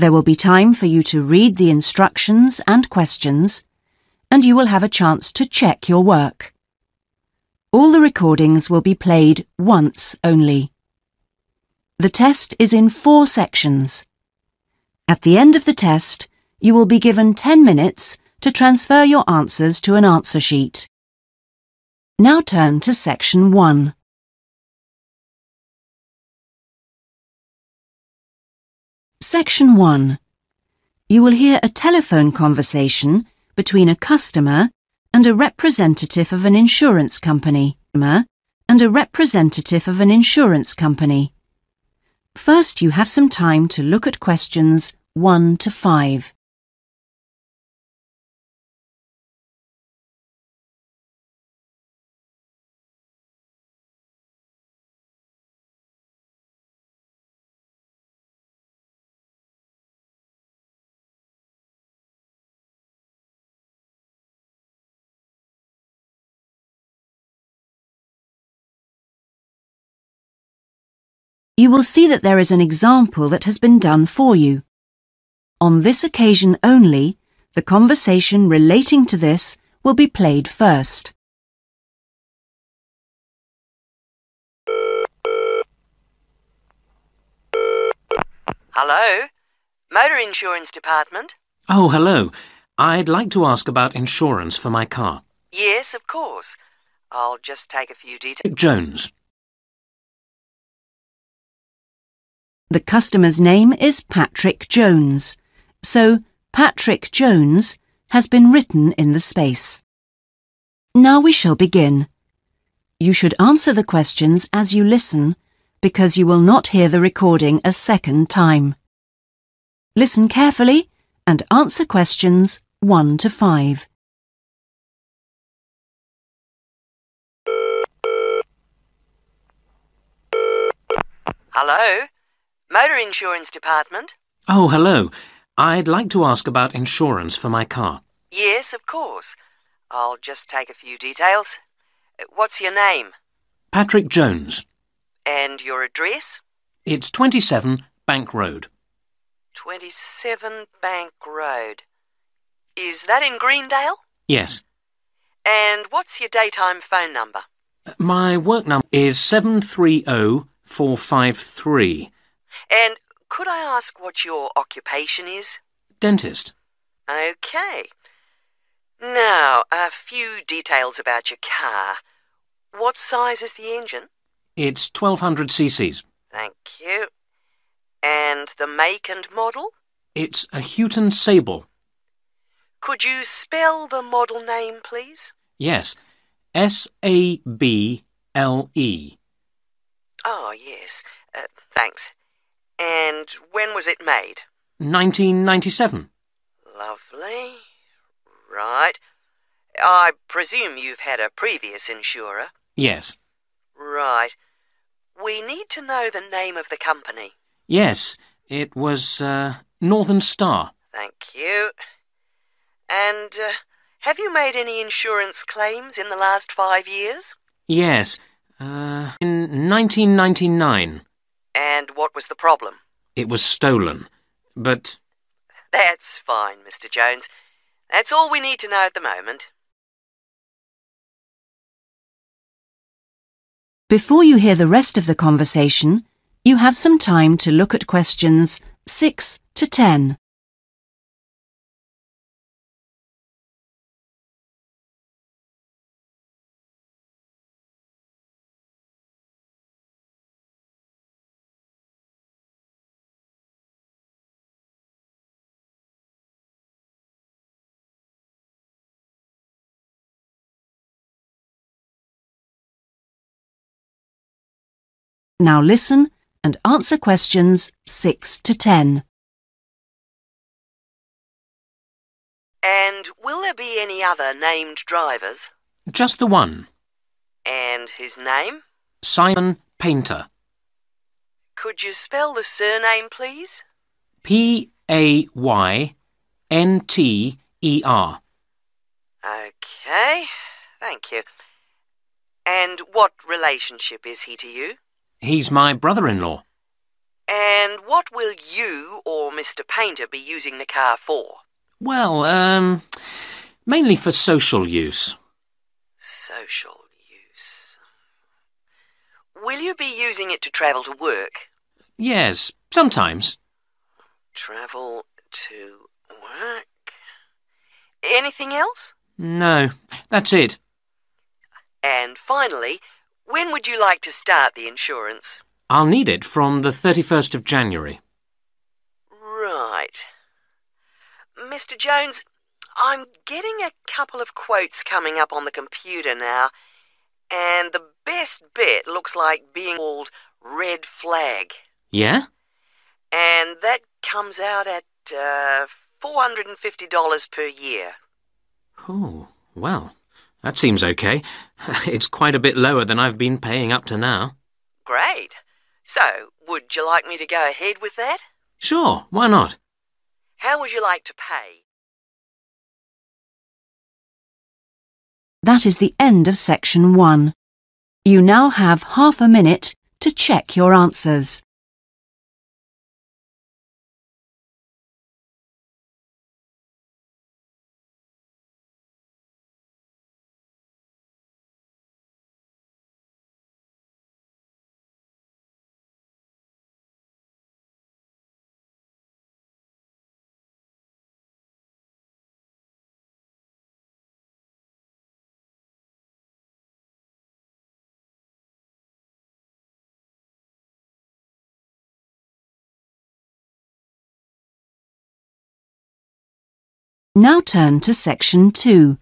There will be time for you to read the instructions and questions, and you will have a chance to check your work. All the recordings will be played once only. The test is in 4 sections. At the end of the test, you will be given 10 minutes to transfer your answers to an answer sheet. Now turn to Section 1. Section 1. You will hear a telephone conversation between a customer and a representative of an insurance company. First, you have some time to look at questions 1 to 5. You will see that there is an example that has been done for you. On this occasion only, the conversation relating to this will be played first. Hello? Motor Insurance Department? Oh, hello. I'd like to ask about insurance for my car. Yes, of course. I'll just take a few details. Jones. The customer's name is Patrick Jones, so Patrick Jones has been written in the space. Now we shall begin. You should answer the questions as you listen, because you will not hear the recording a second time. Listen carefully and answer questions 1 to 5. Hello? Motor Insurance Department? Oh, hello. I'd like to ask about insurance for my car. Yes, of course. I'll just take a few details. What's your name? Patrick Jones. And your address? It's 27 Bank Road. 27 Bank Road. Is that in Greendale? Yes. And what's your daytime phone number? My work number is 730453. And could I ask what your occupation is? Dentist. OK. Now, a few details about your car. What size is the engine? It's 1200 cc's. Thank you. And the make and model? It's a Houghton Sable. Could you spell the model name, please? Yes. Sable. Oh, yes. Thanks. And when was it made? 1997. Lovely. Right. I presume you've had a previous insurer? Yes. Right. We need to know the name of the company. Yes, it was Northern Star. Thank you. And have you made any insurance claims in the last 5 years? Yes, in 1999. And what was the problem? It was stolen, but... That's fine, Mr. Jones. That's all we need to know at the moment. Before you hear the rest of the conversation, you have some time to look at questions 6 to 10. Now listen and answer questions 6 to 10. And will there be any other named drivers? Just the one. And his name? Simon Painter. Could you spell the surname, please? Payntner. OK, thank you. And what relationship is he to you? He's my brother-in-law. And what will you or Mr. Painter be using the car for? Well, mainly for social use. Social use. Will you be using it to travel to work? Yes, sometimes. Travel to work. Anything else? No, that's it. And finally, when would you like to start the insurance? I'll need it from the 31st of January. Right. Mr. Jones, I'm getting a couple of quotes coming up on the computer now, and the best bet looks like being called Red Flag. Yeah? And that comes out at $450 per year. Oh, well, that seems okay. It's quite a bit lower than I've been paying up to now. Great. So, would you like me to go ahead with that? Sure, why not? How would you like to pay? That is the end of section 1. You now have half a minute to check your answers. Now turn to section 2.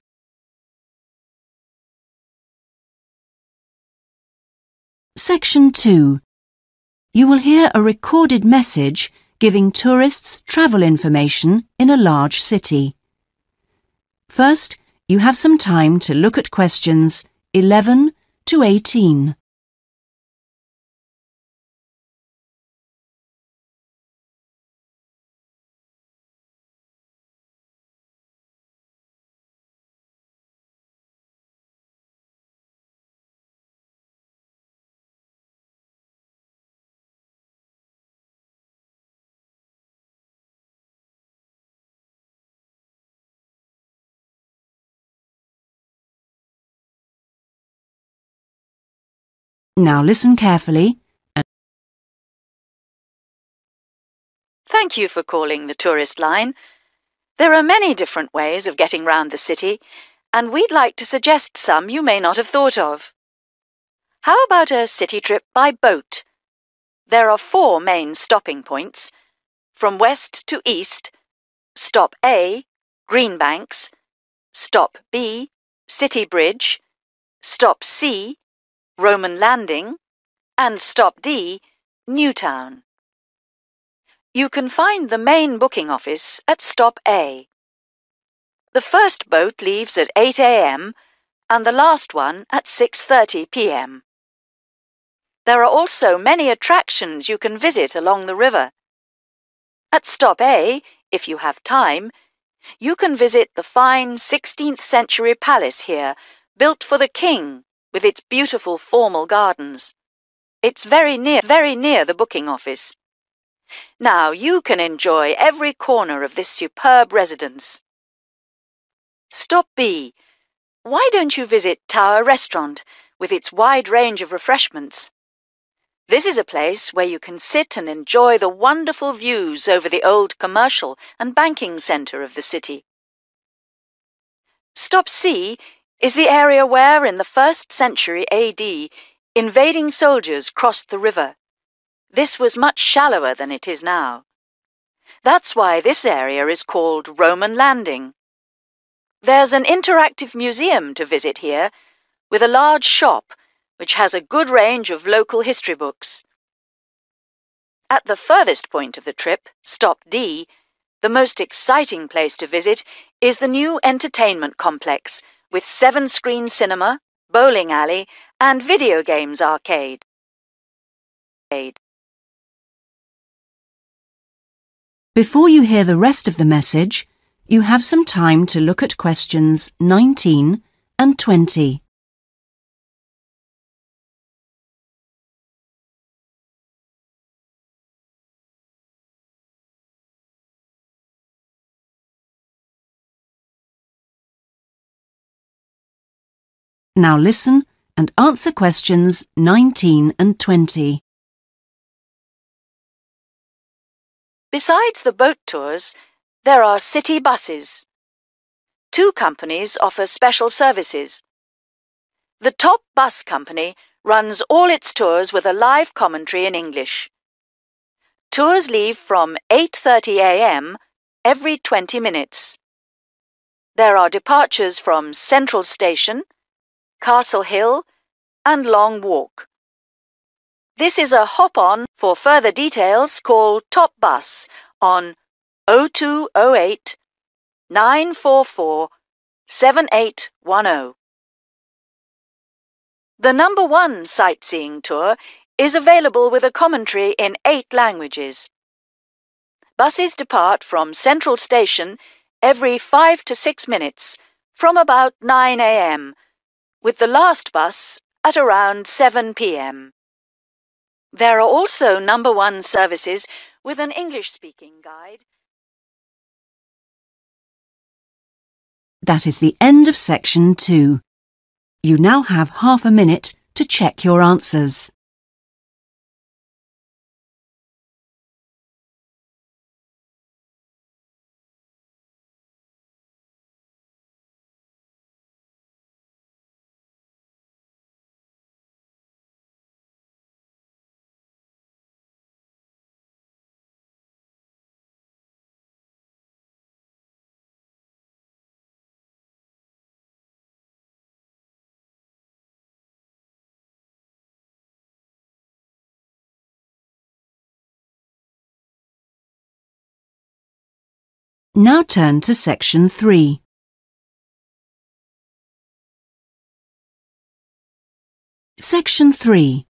Section 2. You will hear a recorded message giving tourists travel information in a large city. First, you have some time to look at questions 11 to 18. Now listen carefully. Thank you for calling the tourist line. There are many different ways of getting round the city, and we'd like to suggest some you may not have thought of. How about a city trip by boat? There are 4 main stopping points. From west to east, Stop A, Greenbanks, Stop B, City Bridge, Stop C, Roman Landing, and Stop D, Newtown. You can find the main booking office at Stop A. The first boat leaves at 8 a.m. and the last one at 6:30 p.m. There are also many attractions you can visit along the river. At Stop A, if you have time, you can visit the fine 16th century palace here, built for the king, with its beautiful formal gardens. It's very near the booking office. Now you can enjoy every corner of this superb residence. Stop B. Why don't you visit Tower Restaurant with its wide range of refreshments? This is a place where you can sit and enjoy the wonderful views over the old commercial and banking centre of the city. Stop C is the area where, in the 1st century AD, invading soldiers crossed the river. This was much shallower than it is now. That's why this area is called Roman Landing. There's an interactive museum to visit here, with a large shop which has a good range of local history books. At the furthest point of the trip, Stop D, the most exciting place to visit is the new entertainment complex with 7-screen cinema, bowling alley, and video games arcade. Before you hear the rest of the message, you have some time to look at questions 19 and 20. Now listen and answer questions 19 and 20. Besides the boat tours, there are city buses. 2 companies offer special services. The top bus company runs all its tours with a live commentary in English. Tours leave from 8:30 a.m. every 20 minutes. There are departures from Central Station, Castle Hill, and Long Walk. This is a hop-on. For further details, call Top Bus on 0208 944 7810. The number 1 sightseeing tour is available with a commentary in 8 languages. Buses depart from Central Station every 5 to 6 minutes from about 9 a.m., with the last bus at around 7 p.m. There are also number 1 services with an English-speaking guide. That is the end of section 2. You now have half a minute to check your answers. Now turn to section 3. Section 3.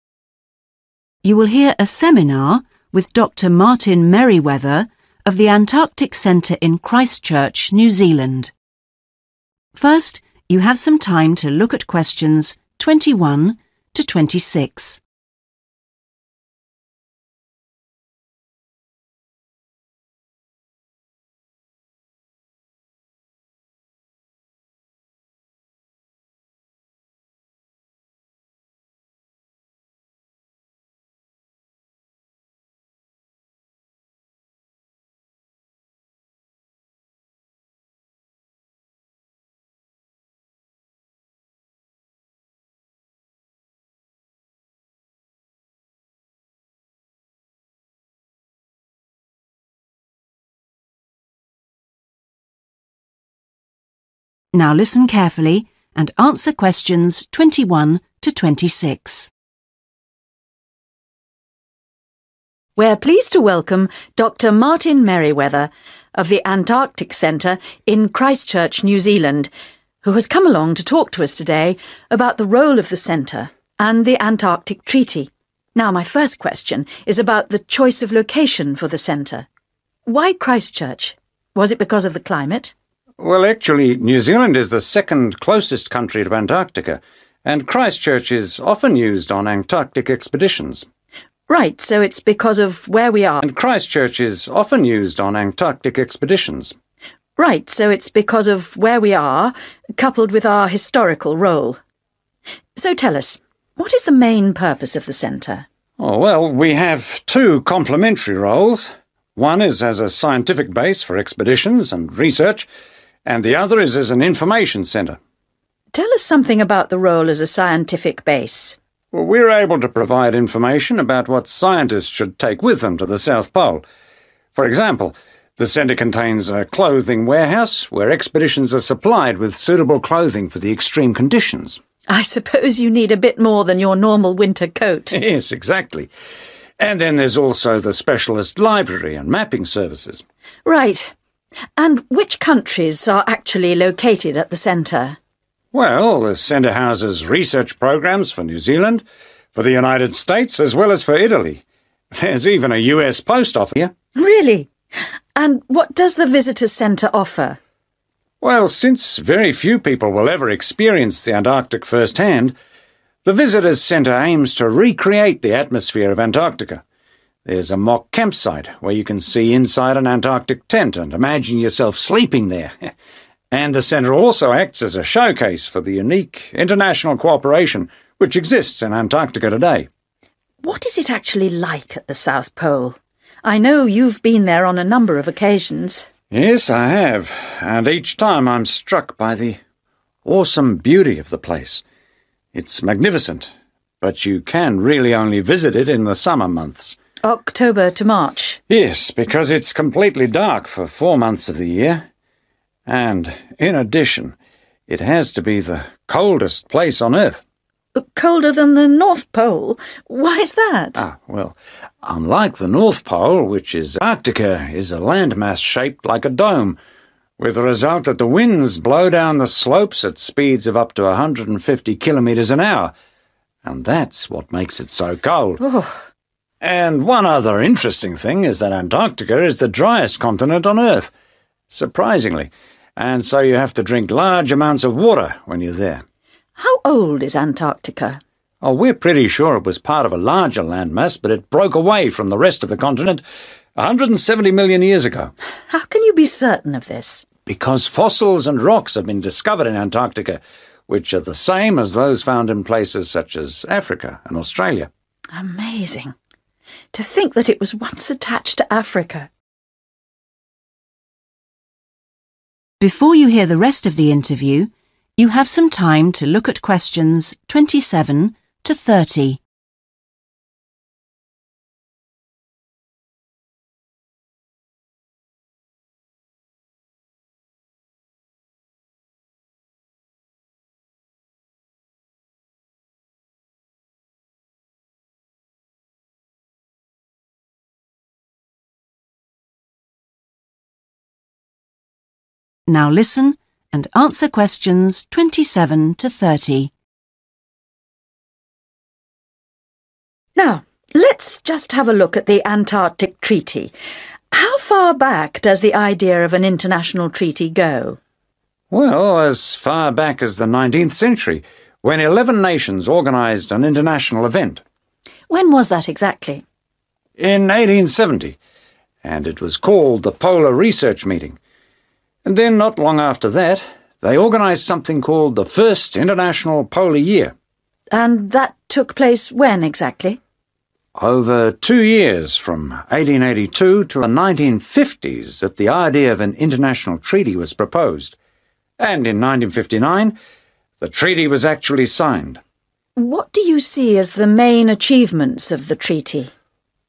You will hear a seminar with Dr. Martin Merriweather of the Antarctic Centre in Christchurch, New Zealand. First, you have some time to look at questions 21 to 26. Now listen carefully and answer questions 21 to 26. We're pleased to welcome Dr. Martin Merriweather of the Antarctic Centre in Christchurch, New Zealand, who has come along to talk to us today about the role of the centre and the Antarctic Treaty. Now, my first question is about the choice of location for the centre. Why Christchurch? Was it because of the climate? Well, actually, New Zealand is the second closest country to Antarctica, and Christchurch is often used on Antarctic expeditions. Right, so it's because of where we are. And Christchurch is often used on Antarctic expeditions. Right, so it's because of where we are, coupled with our historical role. So tell us, what is the main purpose of the centre? Oh, well, we have 2 complementary roles. One is as a scientific base for expeditions and research, and the other is as an information centre. Tell us something about the role as a scientific base. Well, we're able to provide information about what scientists should take with them to the South Pole. For example, the centre contains a clothing warehouse where expeditions are supplied with suitable clothing for the extreme conditions. I suppose you need a bit more than your normal winter coat. Yes, exactly. And then there's also the specialist library and mapping services. Right. And which countries are actually located at the centre? Well, the centre houses research programs for New Zealand, for the United States, as well as for Italy. There's even a US post office here. Really? And what does the Visitors Centre offer? Well, since very few people will ever experience the Antarctic firsthand, the Visitors Centre aims to recreate the atmosphere of Antarctica. There's a mock campsite where you can see inside an Antarctic tent and imagine yourself sleeping there. And the centre also acts as a showcase for the unique international cooperation which exists in Antarctica today. What is it actually like at the South Pole? I know you've been there on a number of occasions. Yes, I have, and each time I'm struck by the awesome beauty of the place. It's magnificent, but you can really only visit it in the summer months. October to March. Yes, because it's completely dark for 4 months of the year. And, in addition, it has to be the coldest place on Earth. Colder than the North Pole? Why is that? Well, unlike the North Pole, which is Antarctica, is a landmass shaped like a dome, with the result that the winds blow down the slopes at speeds of up to 150 kilometres an hour. And that's what makes it so cold. Oh. And one other interesting thing is that Antarctica is the driest continent on Earth, surprisingly, and so you have to drink large amounts of water when you're there. How old is Antarctica? Oh, we're pretty sure it was part of a larger landmass, but it broke away from the rest of the continent 170 million years ago. How can you be certain of this? Because fossils and rocks have been discovered in Antarctica, which are the same as those found in places such as Africa and Australia. Amazing. To think that it was once attached to Africa. Before you hear the rest of the interview, you have some time to look at questions 27 to 30. Now listen and answer questions 27 to 30. Now, let's just have a look at the Antarctic Treaty. How far back does the idea of an international treaty go? Well, as far back as the 19th century, when 11 nations organised an international event. When was that exactly? In 1870, and it was called the Polar Research Meeting. And then, not long after that, they organised something called the First International Polar Year. And that took place when exactly? Over 2 years, from 1882 to the 1950s, that the idea of an international treaty was proposed. And in 1959, the treaty was actually signed. What do you see as the main achievements of the treaty?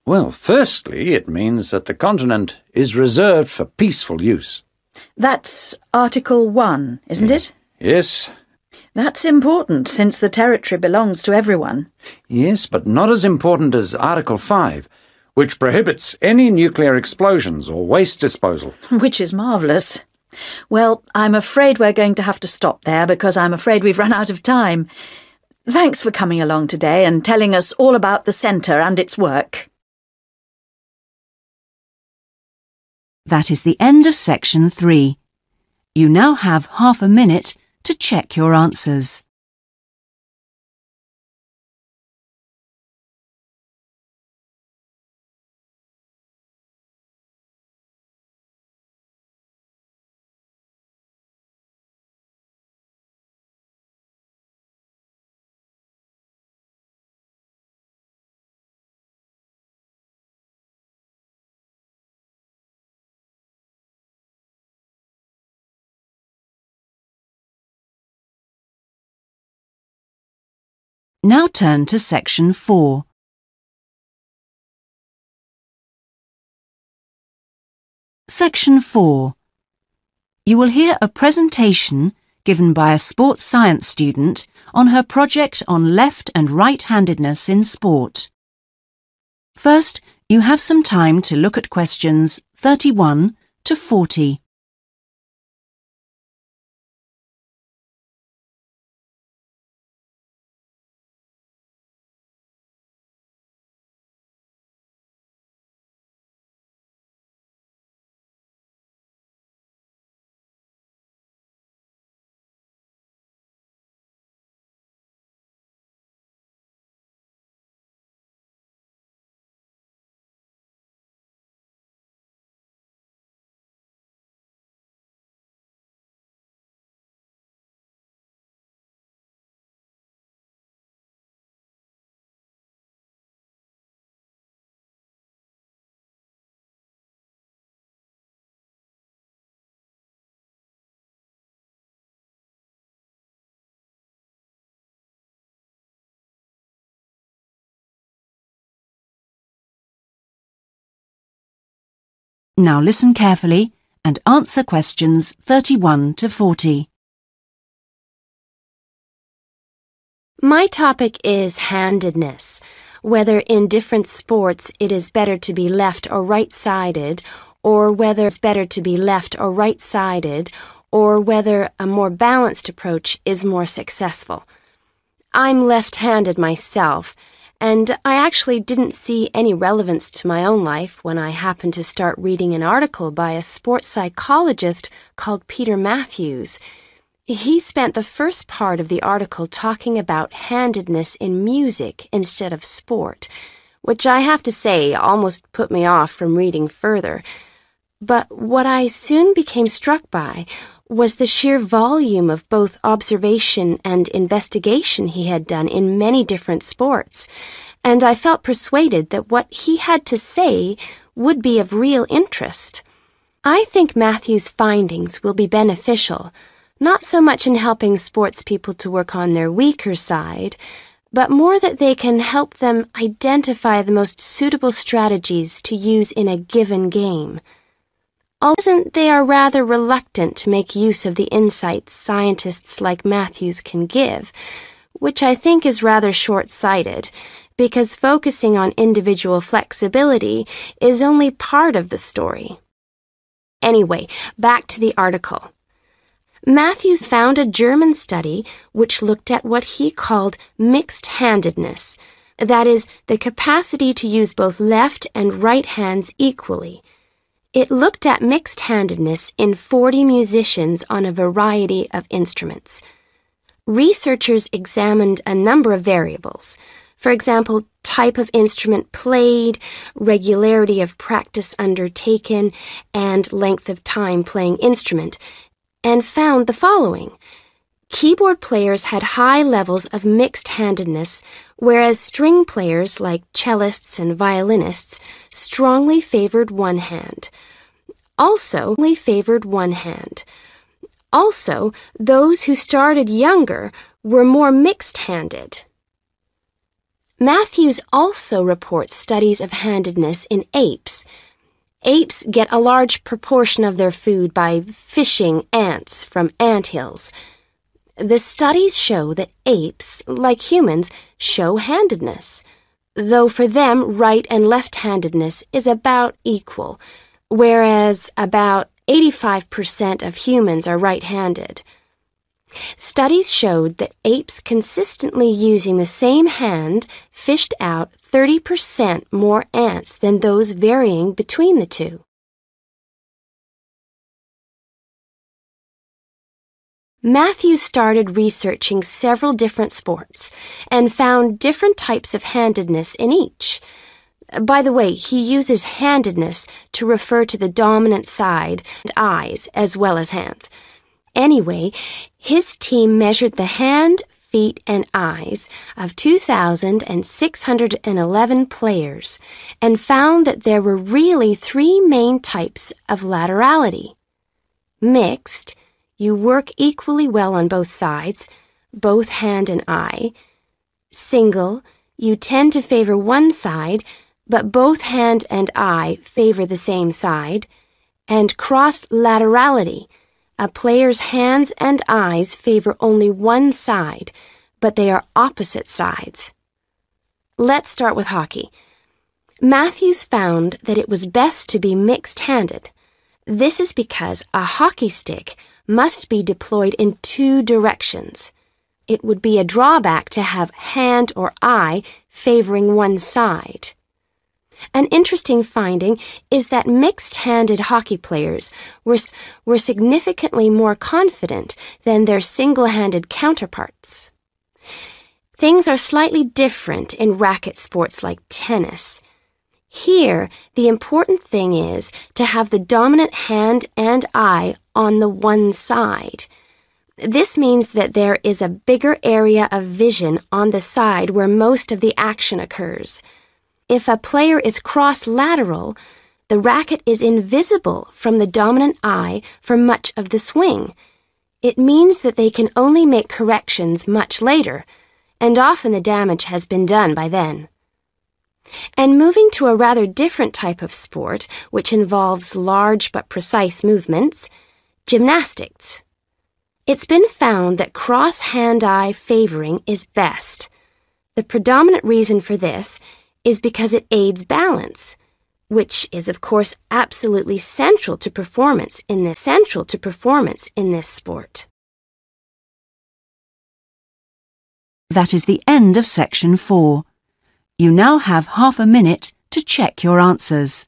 Well, firstly, it means that the continent is reserved for peaceful use. That's Article 1, isn't it? Yes. That's important, since the territory belongs to everyone. Yes, but not as important as Article 5, which prohibits any nuclear explosions or waste disposal. Which is marvellous. Well, I'm afraid we're going to have to stop there because I'm afraid we've run out of time. Thanks for coming along today and telling us all about the centre and its work. That is the end of section 3. You now have half a minute to check your answers. Now turn to section 4. Section 4. You will hear a presentation given by a sports science student on her project on left and right-handedness in sport. First, you have some time to look at questions 31 to 40. Now listen carefully and answer questions 31 to 40. My topic is handedness, whether in different sports it is better to be left or right-sided, or whether it's better to be left or right-sided, or whether a more balanced approach is more successful. I'm left-handed myself, and I actually didn't see any relevance to my own life when I happened to start reading an article by a sports psychologist called Peter Matthews. He spent the first part of the article talking about handedness in music instead of sport, which I have to say almost put me off from reading further. But what I soon became struck by was the sheer volume of both observation and investigation he had done in many different sports, and I felt persuaded that what he had to say would be of real interest. I think Matthew's findings will be beneficial, not so much in helping sports people to work on their weaker side, but more that they can help them identify the most suitable strategies to use in a given game. Although they are rather reluctant to make use of the insights scientists like Matthews can give, which I think is rather short-sighted, because focusing on individual flexibility is only part of the story. Anyway, back to the article. Matthews found a German study which looked at what he called mixed-handedness, that is, the capacity to use both left and right hands equally. It looked at mixed-handedness in 40 musicians on a variety of instruments. Researchers examined a number of variables. For example, type of instrument played, regularity of practice undertaken, and length of time playing instrument, and found the following. Keyboard players had high levels of mixed-handedness, whereas string players like cellists and violinists strongly favored one hand. Also, those who started younger were more mixed-handed. Matthews also reports studies of handedness in apes. Apes get a large proportion of their food by fishing ants from anthills. The studies show that apes, like humans, show handedness, though for them right and left-handedness is about equal, whereas about 85% of humans are right-handed. Studies showed that apes consistently using the same hand fished out 30% more ants than those varying between the two. Matthews started researching several different sports and found different types of handedness in each. By the way, he uses handedness to refer to the dominant side and eyes as well as hands. Anyway, his team measured the hand, feet, and eyes of 2,611 players and found that there were really three main types of laterality. Mixed, you work equally well on both sides, both hand and eye. Single, you tend to favor one side, but both hand and eye favor the same side. And cross-laterality, a player's hands and eyes favor only one side, but they are opposite sides. Let's start with hockey. Matthews found that it was best to be mixed-handed. This is because a hockey stick must be deployed in two directions. It would be a drawback to have hand or eye favoring one side. An interesting finding is that mixed-handed hockey players were significantly more confident than their single-handed counterparts. Things are slightly different in racket sports like tennis. Here, the important thing is to have the dominant hand and eye on the one side. This means that there is a bigger area of vision on the side where most of the action occurs. If a player is cross-lateral, the racket is invisible from the dominant eye for much of the swing. It means that they can only make corrections much later, and often the damage has been done by then. and moving to a rather different type of sport, which involves large but precise movements, gymnastics. It's been found that cross-hand-eye favoring is best. The predominant reason for this is because it aids balance, which is, of course, absolutely central to performance in this sport. That is the end of section 4. You now have half a minute to check your answers.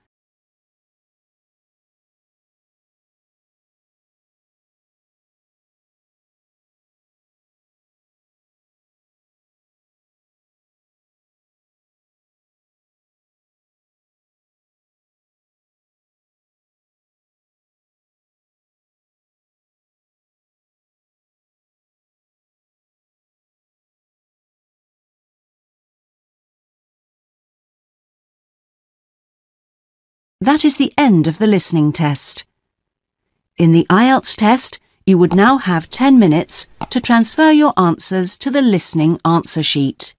That is the end of the listening test. In the Ielts test, you would now have 10 minutes to transfer your answers to the listening answer sheet.